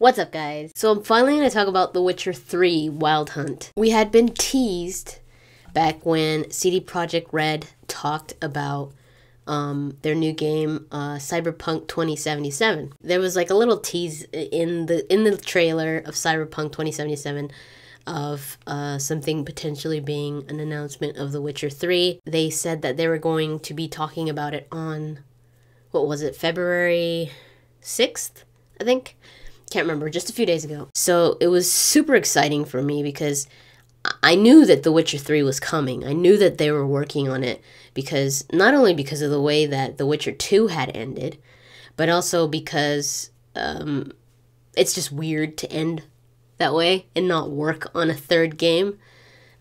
What's up, guys? So I'm finally going to talk about The Witcher 3 Wild Hunt. We had been teased back when CD Projekt Red talked about their new game, Cyberpunk 2077. There was like a little tease in the trailer of Cyberpunk 2077 of something potentially being an announcement of The Witcher 3. They said that they were going to be talking about it on, what was it, February 6th, I think? Can't remember, just a few days ago. So it was super exciting for me because I knew that The Witcher 3 was coming. I knew that they were working on it because, not only because of the way that The Witcher 2 had ended, but also because it's just weird to end that way and not work on a third game.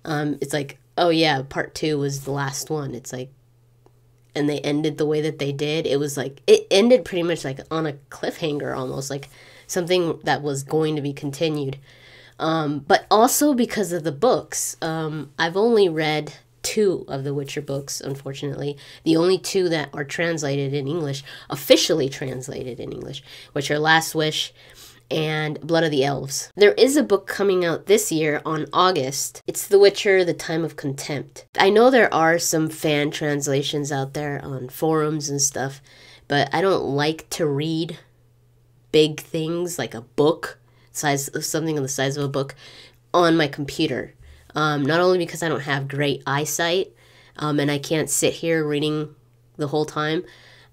It's like, oh yeah, part 2 was the last one. It's like, and they ended the way that they did. It was like, it ended pretty much like on a cliffhanger almost, like something that was going to be continued. But also because of the books. I've only read 2 of the Witcher books, unfortunately. The only 2 that are translated in English, officially translated in English, which are Last Wish and Blood of the Elves. There is a book coming out this year on August. It's The Witcher, The Time of Contempt. I know there are some fan translations out there on forums and stuff, but I don't like to read big things like a book, something on the size of a book, on my computer. Not only because I don't have great eyesight, and I can't sit here reading the whole time,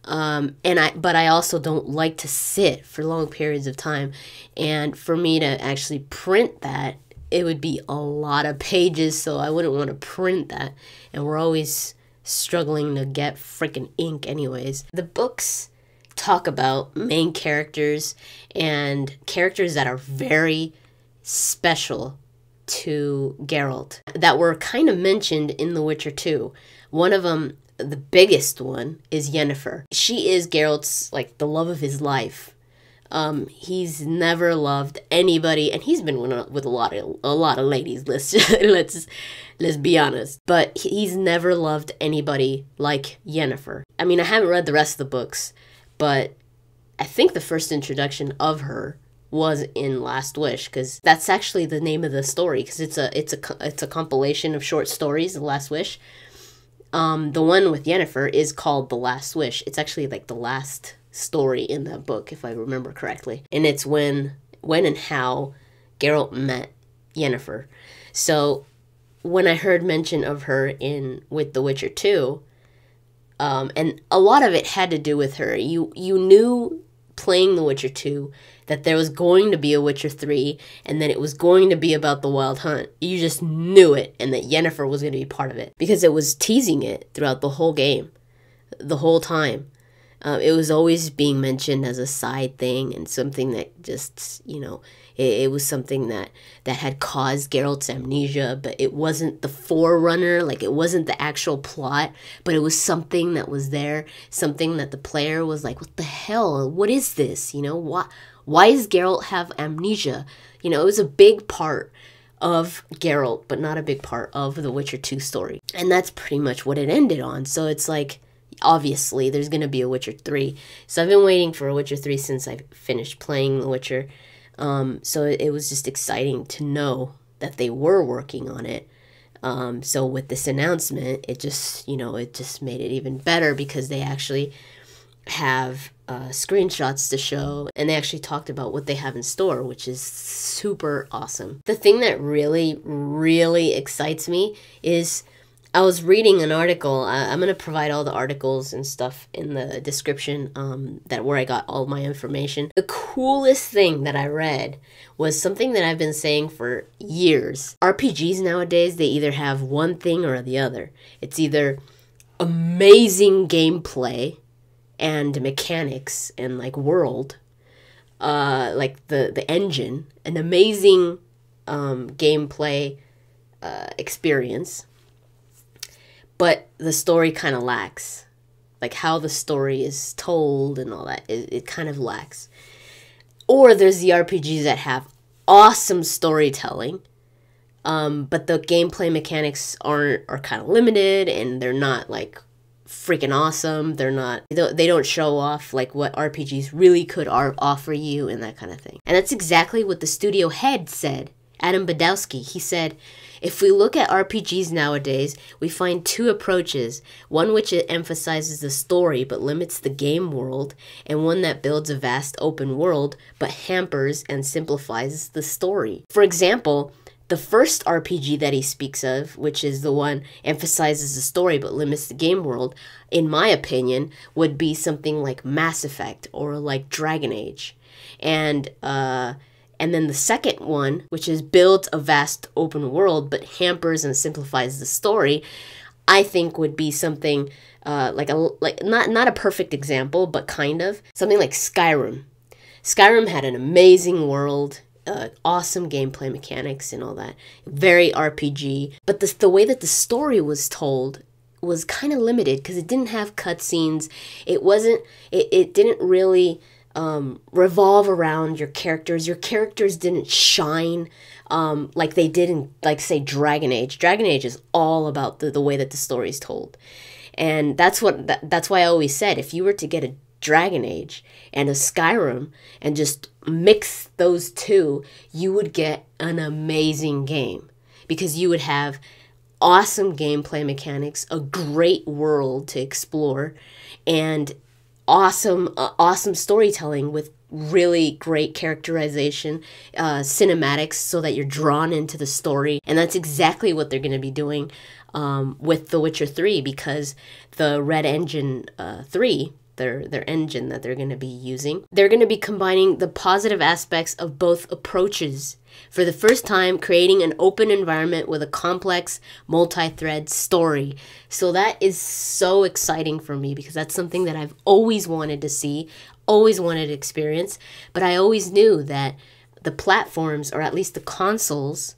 but I also don't like to sit for long periods of time. And for me to actually print that, it would be a lot of pages, so I wouldn't want to print that. And we're always struggling to get freaking ink anyways. The books talk about main characters and characters that are very special to Geralt that were kind of mentioned in The Witcher 2. One of them, the biggest one, is Yennefer. She is Geralt's, like, the love of his life. He's never loved anybody, and he's been with a lot of ladies. Let's be honest. But he's never loved anybody like Yennefer. I mean, I haven't read the rest of the books, but I think the first introduction of her was in Last Wish, because that's actually the name of the story, because it's a compilation of short stories, The Last Wish. The one with Yennefer is called The Last Wish. It's actually like the last story in that book, if I remember correctly. And it's when and how Geralt met Yennefer. So when I heard mention of her with The Witcher 2, and a lot of it had to do with her. You knew playing The Witcher 2 that there was going to be a Witcher 3 and that it was going to be about the Wild Hunt. You just knew it, and that Yennefer was going to be part of it because it was teasing it throughout the whole game, the whole time. It was always being mentioned as a side thing and something that just, it was something that had caused Geralt's amnesia, but it wasn't the forerunner, like it wasn't the actual plot, but it was something that was there, something that the player was like, what the hell, what is this, why does Geralt have amnesia? It was a big part of Geralt, but not a big part of the Witcher 2 story, and that's pretty much what it ended on. So it's like, obviously there's going to be a Witcher 3. So I've been waiting for a Witcher 3 since I finished playing The Witcher. So it was just exciting to know that they were working on it. So with this announcement, it just made it even better because they actually have screenshots to show, and they actually talked about what they have in store, which is super awesome. The thing that really, really excites me is I was reading an article. I'm going to provide all the articles and stuff in the description, where I got all my information. The coolest thing that I read was something that I've been saying for years. RPGs nowadays, they either have one thing or the other. It's either amazing gameplay and mechanics and like world, like the engine, an amazing gameplay experience, but the story kind of lacks. Like how the story is told and all that, it kind of lacks. Or there's the RPGs that have awesome storytelling, but the gameplay mechanics are kind of limited, and they're not like freaking awesome. They don't show off like what RPGs really could offer you and that kind of thing. And that's exactly what the studio head said. Adam Badowski, he said, if we look at RPGs nowadays, we find two approaches. One which emphasizes the story but limits the game world, and one that builds a vast open world but hampers and simplifies the story. For example, the first RPG that he speaks of, which is the one emphasizes the story but limits the game world, in my opinion, would be something like Mass Effect or like Dragon Age. And then the second one, which is builds a vast open world but hampers and simplifies the story, I think would be something not a perfect example, but kind of something like Skyrim. Skyrim had an amazing world, awesome gameplay mechanics and all that, very RPG. But the way that the story was told was kind of limited because it didn't have cutscenes. It didn't really revolve around your characters. Your characters didn't shine like they did in, like, say, Dragon Age. Dragon Age is all about the way that the story is told. And that's why I always said, if you were to get a Dragon Age and a Skyrim and just mix those two, you would get an amazing game, because you would have awesome gameplay mechanics, a great world to explore, and awesome storytelling with really great characterization, cinematics, so that you're drawn into the story. And that's exactly what they're going to be doing with The Witcher 3, because the Red Engine 3, their engine that they're going to be using, they're going to be combining the positive aspects of both approaches. For the first time, creating an open environment with a complex, multi-thread story. So that is so exciting for me, because that's something that I've always wanted to see, always wanted to experience. But I always knew that the platforms, or at least the consoles,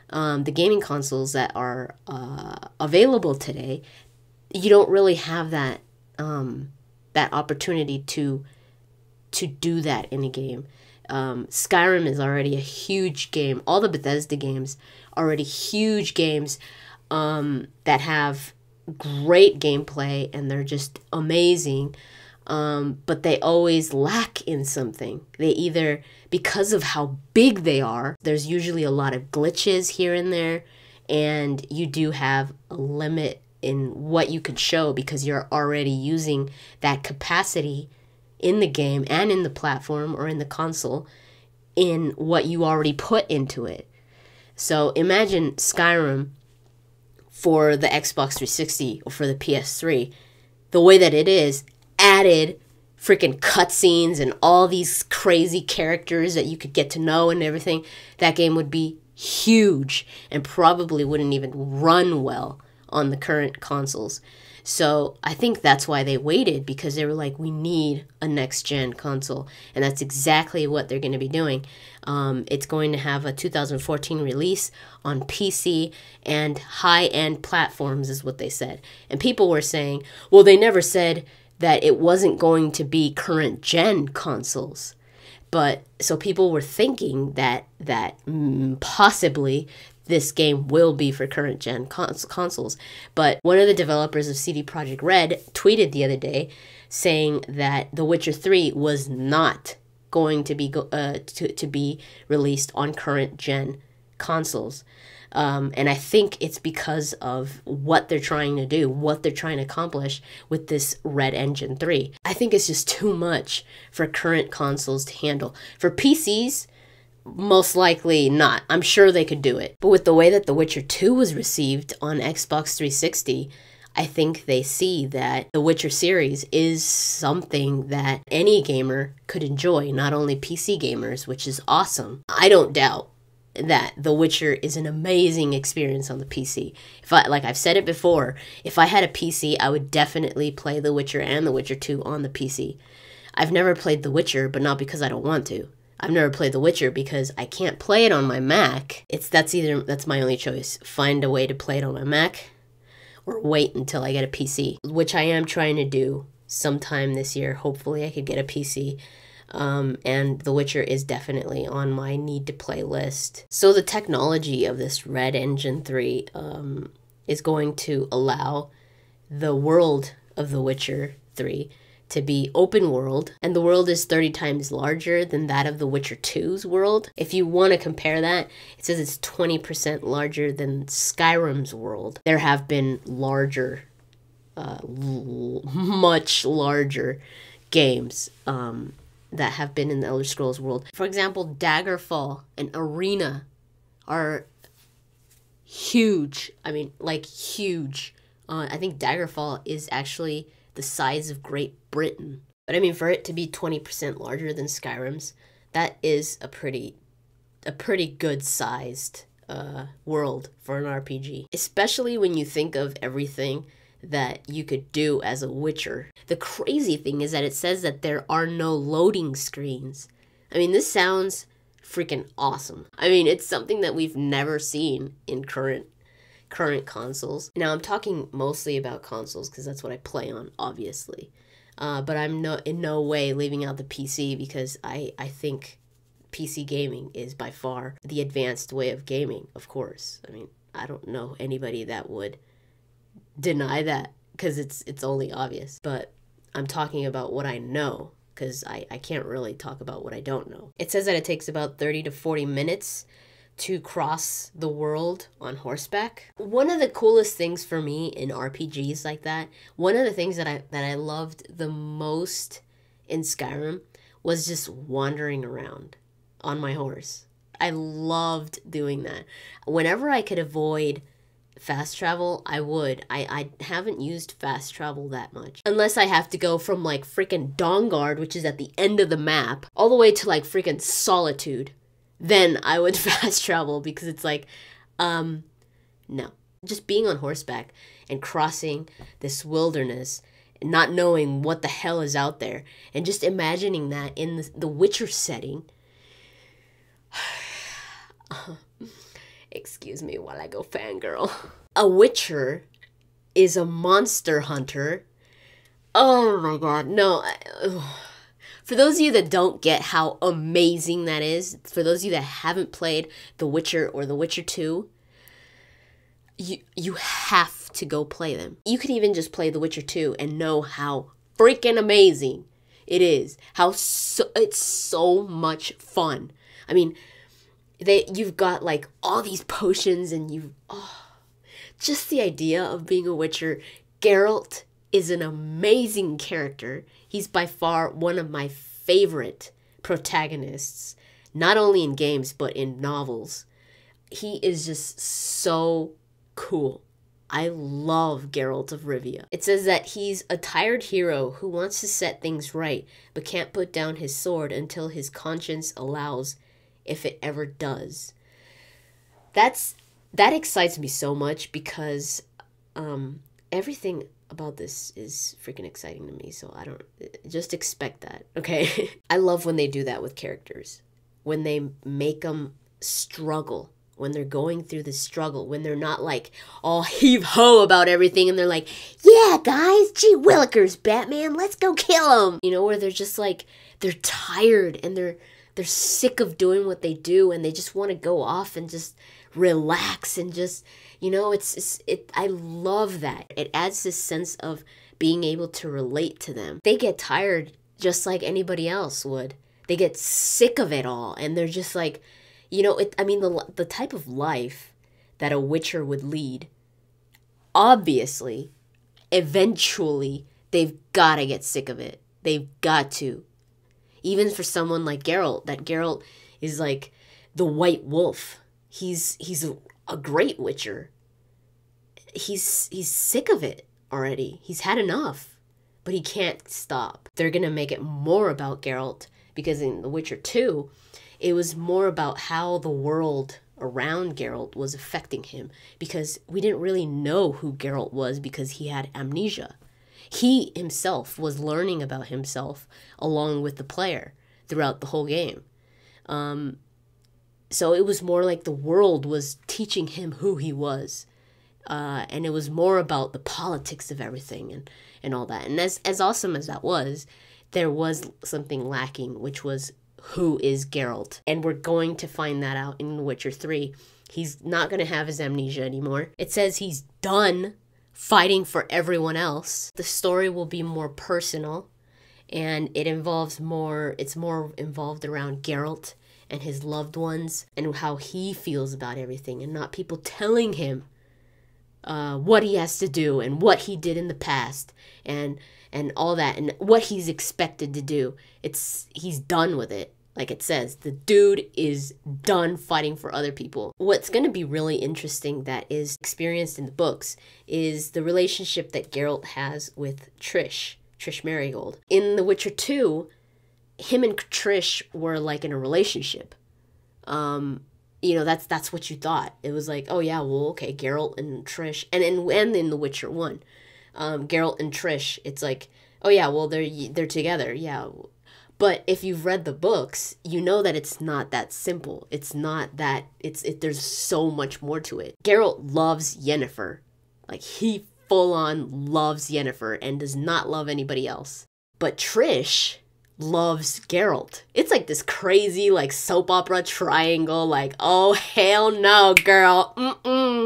the gaming consoles that are available today, you don't really have that that opportunity to do that in a game. Skyrim is already a huge game. All the Bethesda games are already huge games that have great gameplay, and they're just amazing. But they always lack in something. They either, because of how big they are, there's usually a lot of glitches here and there, and you do have a limit in what you could show, because you're already using that capacity in the game and in the platform or in the console in what you already put into it. So imagine Skyrim for the Xbox 360 or for the PS3, the way that it is, added freaking cutscenes and all these crazy characters that you could get to know and everything. That game would be huge and probably wouldn't even run well on the current consoles. So I think that's why they waited, because they were like, we need a next-gen console. And that's exactly what they're going to be doing. It's going to have a 2014 release on PC and high-end platforms, is what they said. And people were saying, well, they never said that it wasn't going to be current-gen consoles. But so people were thinking that possibly this game will be for current-gen consoles. But one of the developers of CD Projekt Red tweeted the other day saying that The Witcher 3 was not going to be to be released on current-gen consoles. And I think it's because of what they're trying to do, what they're trying to accomplish with this Red Engine 3. I think it's just too much for current consoles to handle. For PCs, most likely not. I'm sure they could do it. But with the way that The Witcher 2 was received on Xbox 360, I think they see that the Witcher series is something that any gamer could enjoy, not only PC gamers, which is awesome. I don't doubt that The Witcher is an amazing experience on the PC. Like I've said it before, if I had a PC, I would definitely play The Witcher and The Witcher 2 on the PC. I've never played The Witcher, but not because I don't want to. I've never played The Witcher because I can't play it on my Mac. That's my only choice. Find a way to play it on my Mac, or wait until I get a PC, which I am trying to do sometime this year. Hopefully I could get a PC. And The Witcher is definitely on my need to play list. So the technology of this Red Engine 3 is going to allow the world of The Witcher 3 to be open world, and the world is 30 times larger than that of The Witcher 2's world. If you want to compare that, it says it's 20% larger than Skyrim's world. There have been larger, much larger games that have been in the Elder Scrolls world. For example, Daggerfall and Arena are huge. I mean, like huge. I think Daggerfall is actually the size of Great Britain. But I mean, for it to be 20% larger than Skyrim's, that is a pretty good sized world for an RPG. Especially when you think of everything that you could do as a Witcher. The crazy thing is that it says that there are no loading screens. I mean, this sounds freaking awesome. I mean, it's something that we've never seen in current consoles. Now, I'm talking mostly about consoles because that's what I play on, obviously. But I'm in no way leaving out the PC because I think PC gaming is by far the advanced way of gaming, of course. I mean, I don't know anybody that would deny that because it's only obvious. But I'm talking about what I know because I can't really talk about what I don't know. It says that it takes about 30 to 40 minutes to cross the world on horseback. One of the coolest things for me in RPGs like that, one of the things that I loved the most in Skyrim was just wandering around on my horse. I loved doing that. Whenever I could avoid fast travel, I would. I haven't used fast travel that much. Unless I have to go from like freaking Dawnguard, which is at the end of the map, all the way to like freaking Solitude. Then I would fast travel because it's like, no. Just being on horseback and crossing this wilderness and not knowing what the hell is out there and just imagining that in the Witcher setting. Excuse me while I go fangirl. A Witcher is a monster hunter. Oh my god, no. For those of you that don't get how amazing that is, for those of you that haven't played The Witcher or The Witcher 2, you have to go play them. You can even just play The Witcher 2 and know how freaking amazing it is. It's so much fun. I mean, you've got like all these potions and just the idea of being a Witcher. Geralt is an amazing character. He's by far one of my favorite protagonists, not only in games, but in novels. He is just so cool. I love Geralt of Rivia. It says that he's a tired hero who wants to set things right, but can't put down his sword until his conscience allows, if it ever does. That excites me so much because everything about this is freaking exciting to me, so I don't just expect that, okay? I love when they do that with characters, when they make them struggle, when they're going through the struggle, when they're not like all heave-ho about everything and they're like, yeah guys, gee willikers, Batman, let's go kill him, you know, where they're just like, they're tired and they're sick of doing what they do and they just want to go off and just relax and just, you know, I love that. It adds this sense of being able to relate to them. They get tired just like anybody else would. They get sick of it all and they're just like, you know, the type of life that a Witcher would lead, obviously, eventually, they've got to get sick of it. They've got to. Even for someone like Geralt, that Geralt is like the White Wolf. He's a great Witcher. He's sick of it already. He's had enough, but he can't stop. They're going to make it more about Geralt because in The Witcher 2, it was more about how the world around Geralt was affecting him because we didn't really know who Geralt was because he had amnesia. He himself was learning about himself along with the player throughout the whole game. So it was more like the world was teaching him who he was. And it was more about the politics of everything and all that. And as awesome as that was, there was something lacking, which was who is Geralt. And we're going to find that out in The Witcher 3. He's not going to have his amnesia anymore. It says he's done fighting for everyone else. The story will be more personal, and it's more involved around Geralt and his loved ones and how he feels about everything, and not people telling him what he has to do and what he did in the past and all that and what he's expected to do. He's done with it. Like it says, the dude is done fighting for other people. What's going to be really interesting that is experienced in the books is the relationship that Geralt has with Trish Merigold. In The Witcher 2, him and Trish were like in a relationship. That's what you thought. It was like, oh yeah, well, okay, Geralt and Trish, and in The Witcher 1, Geralt and Trish, it's like, oh yeah, well, they're together, yeah. But if you've read the books, you know that it's not that simple. It's not that, there's so much more to it. Geralt loves Yennefer. Like, he full on loves Yennefer and does not love anybody else. But Trish loves Geralt. It's like this crazy, like, soap opera triangle, like, oh, hell no, girl.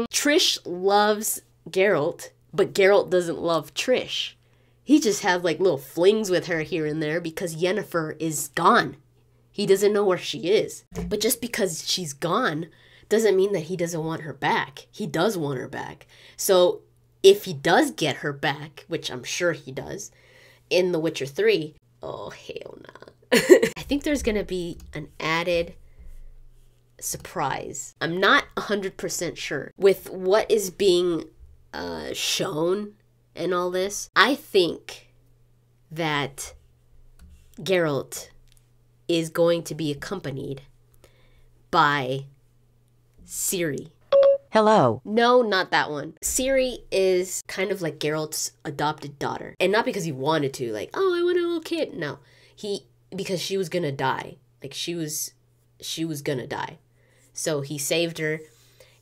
Trish loves Geralt, but Geralt doesn't love Trish. He just has, like, little flings with her here and there because Yennefer is gone. He doesn't know where she is. But just because she's gone doesn't mean that he doesn't want her back. He does want her back. So if he does get her back, which I'm sure he does, in The Witcher 3, oh, hell nah. I think there's going to be an added surprise. I'm not 100% sure. With what is being shown and all this, I think that Geralt is going to be accompanied by Ciri. Hello. No, not that one. Ciri is kind of like Geralt's adopted daughter. And not because he wanted to, like, oh, I want a little kid. No. Because she was gonna die. Like, she was gonna die. So he saved her,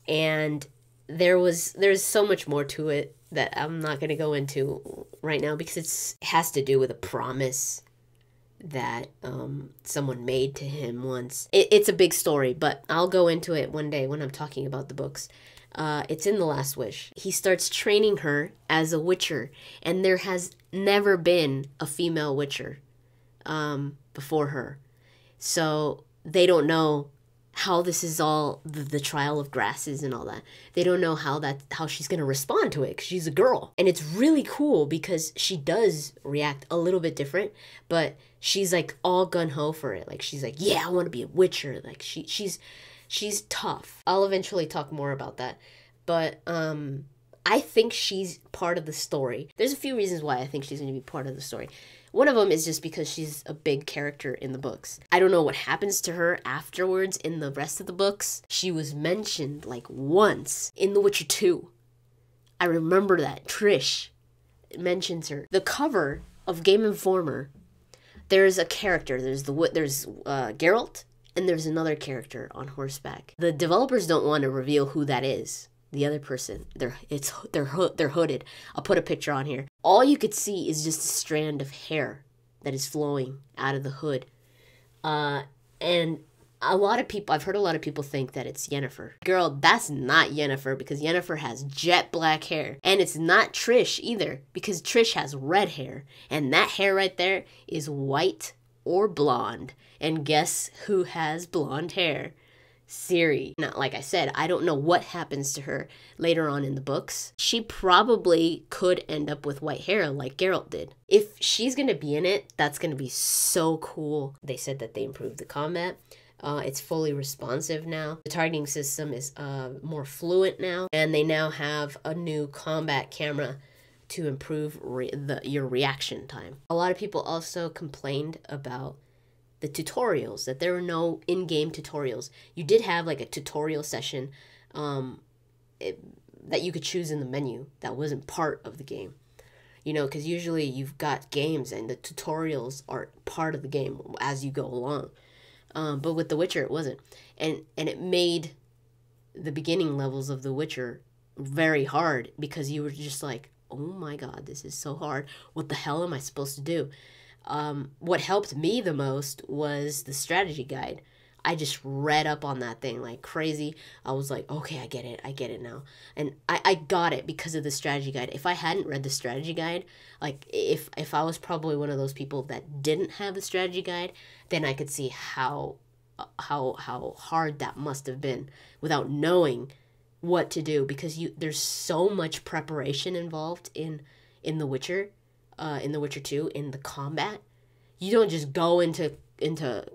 and there's so much more to it that I'm not gonna go into right now because it has to do with a promise that someone made to him once. It's a big story, but I'll go into it one day when I'm talking about the books. It's in The Last Wish. He starts training her as a witcher, and there has never been a female witcher before her. So they don't know how this is all the trial of grasses and all that. They don't know how she's going to respond to it because she's a girl. And it's really cool because she does react a little bit different, but she's like all gung-ho for it. Like, she's like, yeah, I want to be a witcher. Like, she's tough. I'll eventually talk more about that. But I think she's part of the story. There's a few reasons why I think she's going to be part of the story. One of them is just because she's a big character in the books. I don't know what happens to her afterwards in the rest of the books. She was mentioned like once in The Witcher 2. I remember that. Trish mentions her. The cover of Game Informer, there's a character. There's Geralt, and there's another character on horseback. The developers don't want to reveal who that is. The other person, they're hooded. I'll put a picture on here. All you could see is just a strand of hair that is flowing out of the hood. And I've heard a lot of people think that it's Yennefer. Girl, that's not Yennefer because Yennefer has jet black hair. And it's not Trish either because Trish has red hair. And that hair right there is white or blonde. And guess who has blonde hair? Ciri. Now, like I said, I don't know what happens to her later on in the books. She probably could end up with white hair like Geralt did. If she's going to be in it, that's going to be so cool. They said that they improved the combat. It's fully responsive now. The targeting system is more fluent now. And they now have a new combat camera to improve your reaction time. A lot of people also complained about the tutorials, that there were no in-game tutorials. You did have like a tutorial session that you could choose in the menu that wasn't part of the game. You know, because usually you've got games and the tutorials are part of the game as you go along. But with The Witcher, it wasn't. And it made the beginning levels of The Witcher very hard because you were just like, oh my God, this is so hard. What the hell am I supposed to do? What helped me the most was the strategy guide. I just read up on that thing like crazy. I was like, okay, I get it now. And I got it because of the strategy guide. If I hadn't read the strategy guide, like if I was probably one of those people that didn't have the strategy guide, then I could see how hard that must have been without knowing what to do, because there's so much preparation involved in The Witcher, in The Witcher 2, in the combat. You don't just go into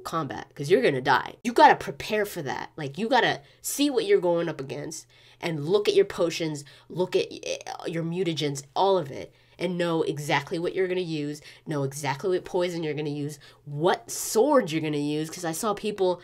combat because you're gonna die. You gotta prepare for that. Like, you gotta see what you're going up against and look at your potions, look at your mutagens, all of it, and know exactly what you're gonna use, know exactly what poison you're gonna use, what sword you're gonna use, because I saw people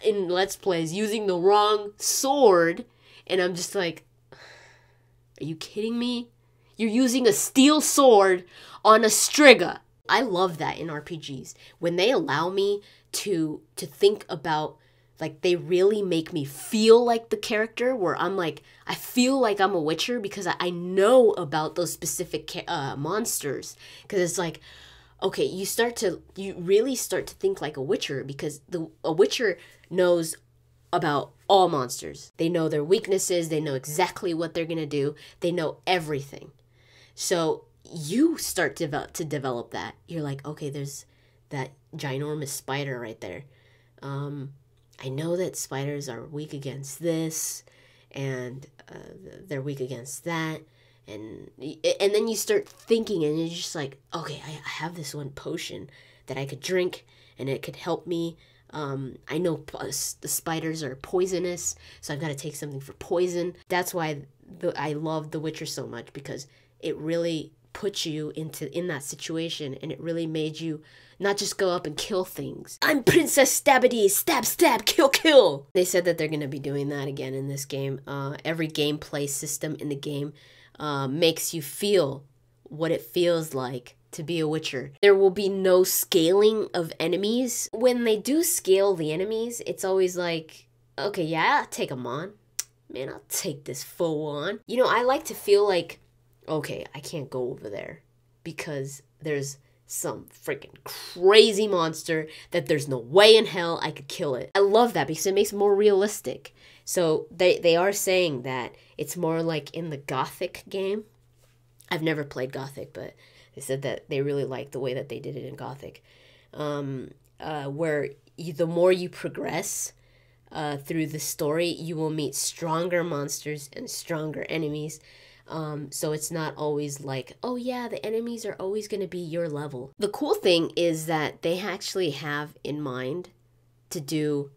in Let's Plays using the wrong sword, and I'm just like, are you kidding me? You're using a steel sword on a striga. I love that in RPGs. When they allow me to think about, like, they really make me feel like the character, where I'm like, I feel like I'm a Witcher because I know about those specific monsters. Because it's like, okay, you really start to think like a Witcher, because a Witcher knows about all monsters. They know their weaknesses. They know exactly what they're going to do. They know everything. So you start to develop that. You're like, okay, there's that ginormous spider right there. I know that spiders are weak against this, and they're weak against that. And then you start thinking, and you're just like, okay, I have this one potion that I could drink, and it could help me. I know the spiders are poisonous, so I've got to take something for poison. That's why I love The Witcher so much, because it really put you in that situation, and it really made you not just go up and kill things. I'm Princess Stabity, stab, stab, kill, kill. They said that they're going to be doing that again in this game. Every gameplay system in the game makes you feel what it feels like to be a Witcher. There will be no scaling of enemies. When they do scale the enemies, it's always like, okay, yeah, I'll take them on. Man, I'll take this foe on. You know, I like to feel like, okay, I can't go over there because there's some freaking crazy monster that there's no way in hell I could kill it. I love that because it makes it more realistic. So they are saying that it's more like in the Gothic game. I've never played Gothic, but they said that they really liked the way that they did it in Gothic. Where the more you progress through the story, you will meet stronger monsters and stronger enemies. So it's not always like, oh yeah, the enemies are always going to be your level. The cool thing is that they actually have in mind to do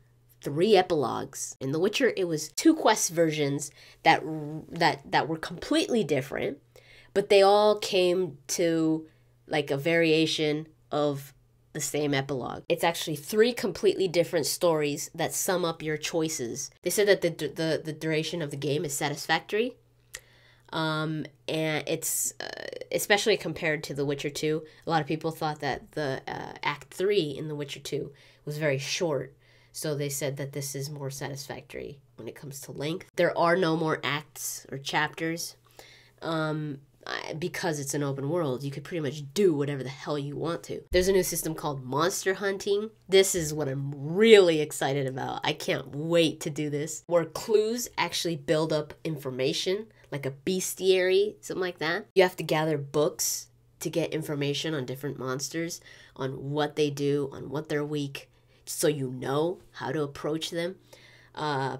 3 epilogues. In The Witcher, it was 2 quest versions that were completely different, but they all came to like a variation of the same epilogue. It's actually 3 completely different stories that sum up your choices. They said that the duration of the game is satisfactory. And it's especially compared to The Witcher 2. A lot of people thought that the Act 3 in The Witcher 2 was very short. So they said that this is more satisfactory when it comes to length. There are no more acts or chapters. Because it's an open world, you could pretty much do whatever the hell you want to. There's a new system called monster hunting. This is what I'm really excited about. I can't wait to do this. Where clues actually build up information, like a bestiary, something like that. You have to gather books to get information on different monsters, on what they do, on what they're weak, so you know how to approach them.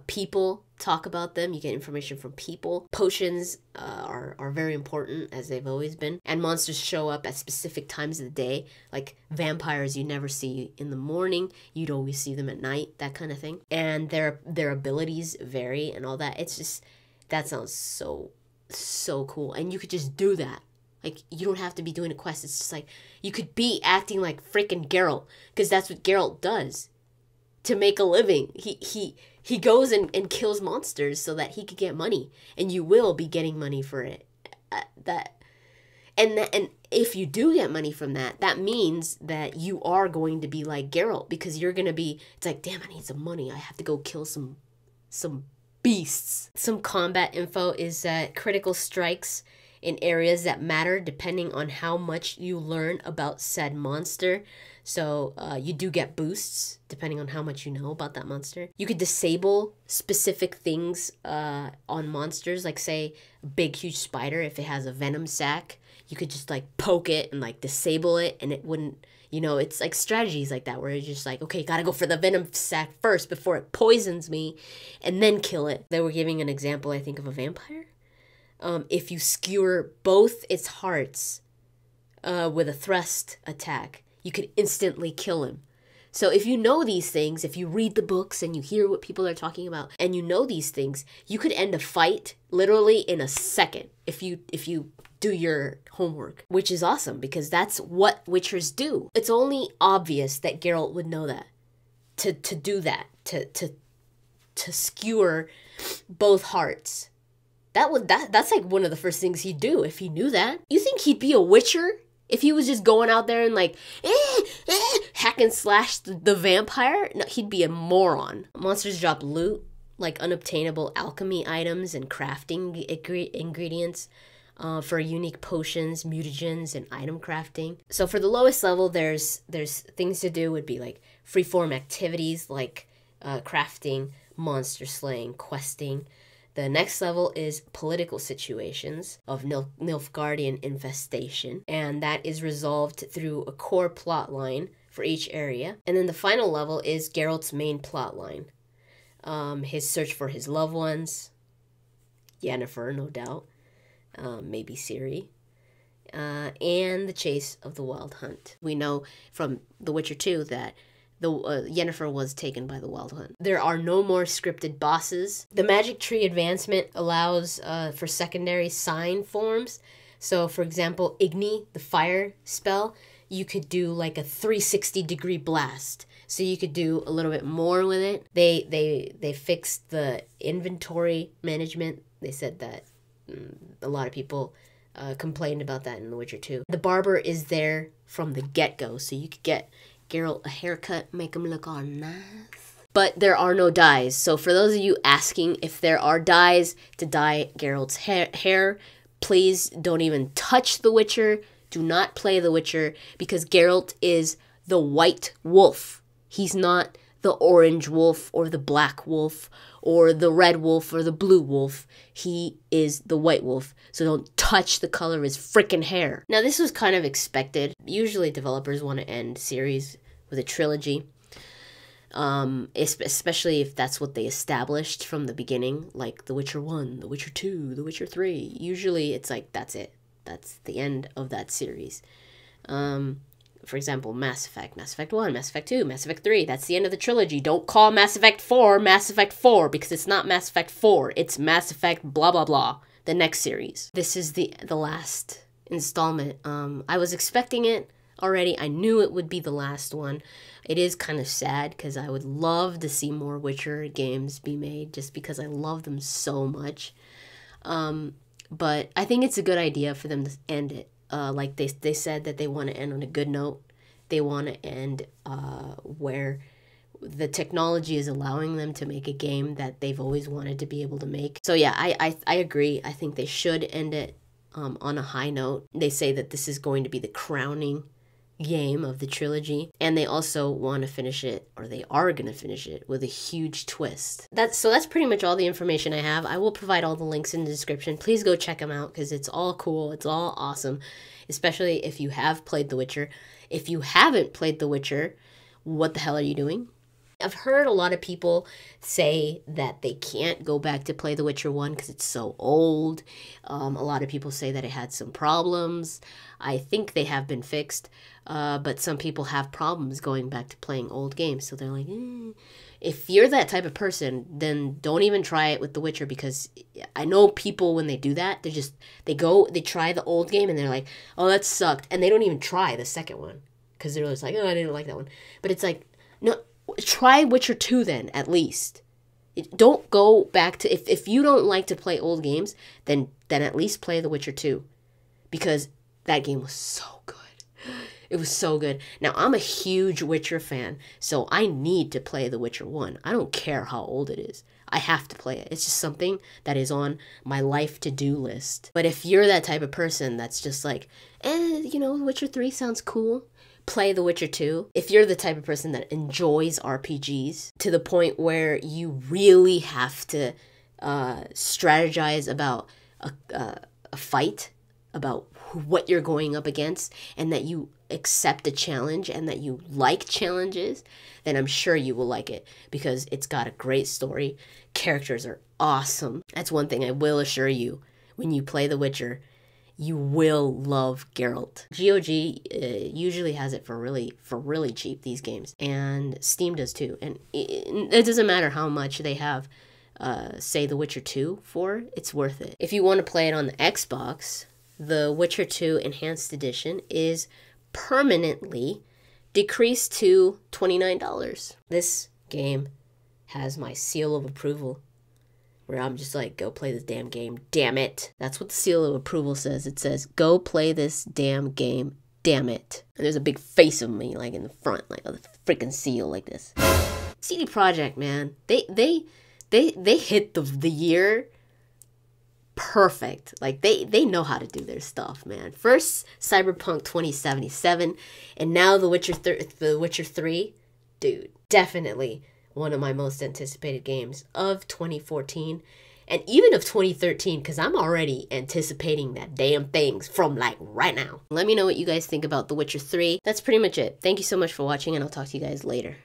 People talk about them. You get information from people. Potions are very important, as they've always been. And monsters show up at specific times of the day. Like vampires you never see in the morning. You'd always see them at night, that kind of thing. And their abilities vary and all that. It's just, that sounds so cool. And you could just do that. Like, you don't have to be doing a quest. It's just like, you could be acting like freaking Geralt, because that's what Geralt does to make a living. He goes and kills monsters so that he could get money, and you will be getting money for it. And if you do get money from that, that means that you are going to be like Geralt, because you're going to be, it's like, damn, I need some money. I have to go kill some beasts. Some combat info is that critical strikes in areas that matter depending on how much you learn about said monster. So you do get boosts depending on how much you know about that monster. You could disable specific things on monsters, like say a big huge spider, if it has a venom sac, you could just like poke it and like disable it and it wouldn't, you know, it's like strategies like that where you're just like, okay, gotta go for the venom sac first before it poisons me and then kill it. They were giving an example, I think, of a vampire. If you skewer both its hearts with a thrust attack, you could instantly kill him. So if you know these things, if you read the books and you hear what people are talking about and you know these things, you could end a fight literally in a second if you do your homework, which is awesome because that's what Witchers do. It's only obvious that Geralt would know that, to do that, to skewer both hearts. That's like one of the first things he'd do if he knew that. You think he'd be a Witcher if he was just going out there and like hack and slash the vampire? No, he'd be a moron. Monsters drop loot like unobtainable alchemy items and crafting ingredients for unique potions, mutagens, and item crafting. So for the lowest level, there's things to do would be like freeform activities like crafting, monster slaying, questing. The next level is political situations of Nilfgaardian infestation, and that is resolved through a core plot line for each area. And then the final level is Geralt's main plot line. His search for his loved ones, Yennefer, no doubt, maybe Ciria, and the chase of the Wild Hunt. We know from The Witcher 2 that the Yennefer was taken by the Wild Hunt. There are no more scripted bosses. The magic tree advancement allows for secondary sign forms. So, for example, Igni, the fire spell, you could do like a 360-degree blast. So you could do a little bit more with it. They fixed the inventory management. They said that a lot of people complained about that in The Witcher 2. The barber is there from the get-go, so you could get Geralt a haircut, make him look all nice. But there are no dyes. So for those of you asking if there are dyes to dye Geralt's hair, please don't even touch The Witcher. Do not play The Witcher because Geralt is the white wolf. He's not the orange wolf or the black wolf or the red wolf or the blue wolf. He is the white wolf. So don't touch the color of his freaking hair. Now this was kind of expected. Usually developers want to end series with a trilogy. Especially if that's what they established from the beginning. Like The Witcher 1, The Witcher 2, The Witcher 3. Usually it's like that's it. That's the end of that series. For example, Mass Effect 1, Mass Effect 2, Mass Effect 3. That's the end of the trilogy. Don't call Mass Effect 4 Mass Effect 4 because it's not Mass Effect 4. It's Mass Effect blah, blah, blah. The next series. This is the last installment. I was expecting it already. I knew it would be the last one. It is kind of sad because I would love to see more Witcher games be made just because I love them so much. But I think it's a good idea for them to end it. Like they said that they want to end on a good note. They want to end where the technology is allowing them to make a game that they've always wanted to be able to make. So yeah, I agree. I think they should end it on a high note. They say that this is going to be the crowning game of the trilogy, and they also want to finish it, or they are going to finish it with a huge twist. So that's pretty much all the information I have. I will provide all the links in the description. Please go check them out because it's all cool. It's all awesome, especially if you have played The Witcher. If you haven't played The Witcher, what the hell are you doing? I've heard a lot of people say that they can't go back to play The Witcher 1 because it's so old. A lot of people say that it had some problems. I think they have been fixed, but some people have problems going back to playing old games. So they're like, If you're that type of person, then don't even try it with The Witcher because I know people when they do that, they try the old game and they're like, oh, that sucked. And they don't even try the second one because they're just like, oh, I didn't like that one. But it's like, no. Try Witcher 2 then, at least. Don't go back to... If you don't like to play old games, then at least play The Witcher 2. Because that game was so good. It was so good. Now, I'm a huge Witcher fan, so I need to play The Witcher 1. I don't care how old it is. I have to play it. It's just something that is on my life to-do list. But if you're that type of person that's just like, Witcher 3 sounds cool, play The Witcher 2, if you're the type of person that enjoys RPGs to the point where you really have to strategize about a fight, about what you're going up against, and that you accept a challenge and that you like challenges, then I'm sure you will like it because it's got a great story. Characters are awesome. That's one thing I will assure you. When you play The Witcher, you will love Geralt. GOG usually has it for really cheap, these games, and Steam does too. And it doesn't matter how much they have, say The Witcher 2 for, it's worth it. If you want to play it on the Xbox, The Witcher 2 Enhanced Edition is permanently decreased to $29. This game has my seal of approval, where I'm just like, go play this damn game, damn it. That's what the seal of approval says. It says, go play this damn game, damn it. And there's a big face of me, like in the front, like a freaking seal like this. CD Projekt, man, they hit the year perfect. Like they know how to do their stuff, man. First Cyberpunk 2077, and now The Witcher 3. Dude, definitely one of my most anticipated games of 2014 and even of 2013, because I'm already anticipating that damn things from like right now. Let me know what you guys think about The Witcher 3. That's pretty much it. Thank you so much for watching, and I'll talk to you guys later.